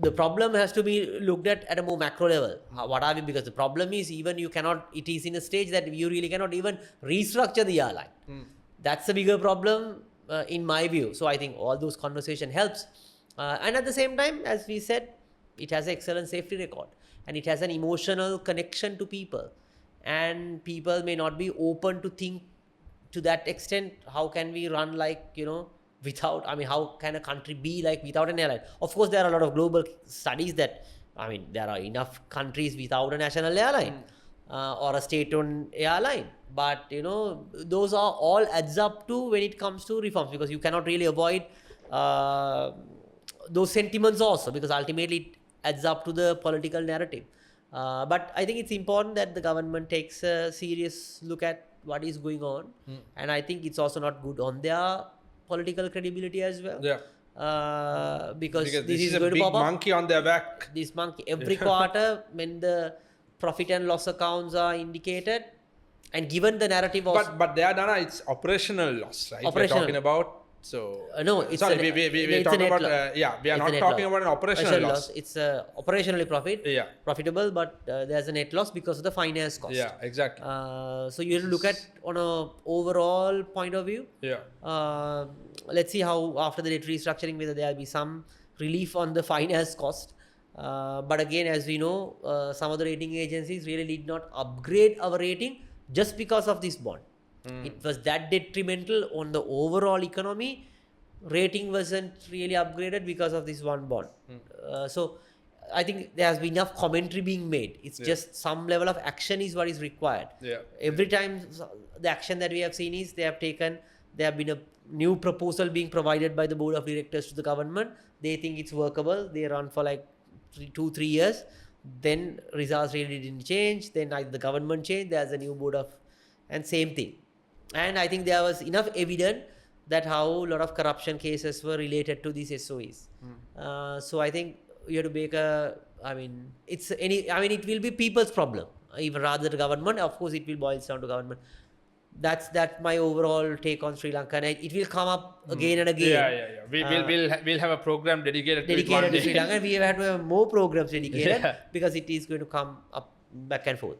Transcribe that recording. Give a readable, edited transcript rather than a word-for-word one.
the problem has to be looked at a more macro level. What are we? Because the problem is even you cannot, it is in a stage that you really cannot even restructure the airline. That's a bigger problem in my view. So I think all those conversation helps. And at the same time, as we said, it has an excellent safety record and it has an emotional connection to people. And people may not be open to think to that extent, how can we run like, without, how can a country be like without an airline? Of course, there are a lot of global studies that, there are enough countries without a national airline or a state-owned airline. But, those are all adds up to when it comes to reforms, because you cannot really avoid those sentiments also, because ultimately it adds up to the political narrative. But I think it's important that the government takes a serious look at what is going on. And I think it's also not good on their political credibility as well. Because this is a going big to pop up. monkey on their back. This monkey, every quarter when the profit and loss accounts are indicated, and given the narrative of... But there, Dana, it's operational loss, right? We're talking about... So no, it's sorry, we're talking about we are not talking about an operational loss. It's operationally profitable, but there's a net loss because of the finance cost. Yeah, exactly. So you have to look at on a overall point of view. Let's see how after the debt restructuring whether there will be some relief on the finance cost. But again, as we know, some of the rating agencies really did not upgrade our rating just because of this bond. It was that detrimental on the overall economy. Rating wasn't really upgraded because of this one bond. So I think there has been enough commentary being made. It's just some level of action is what is required. Every time the action that we have seen is there have been a new proposal being provided by the board of directors to the government. They think it's workable. They run for like 2-3 years. Then results really didn't change. Then the government changed. There's a new board of, and same thing. And I think there was enough evidence that how a lot of corruption cases were related to these SOEs. So I think you have to make it will be people's problem, even rather than government. Of course, it will boil down to government. That's my overall take on Sri Lanka, and it will come up again and again. We'll have a program dedicated to Sri Lanka, and we have to have more programs dedicated because it is going to come up back and forth.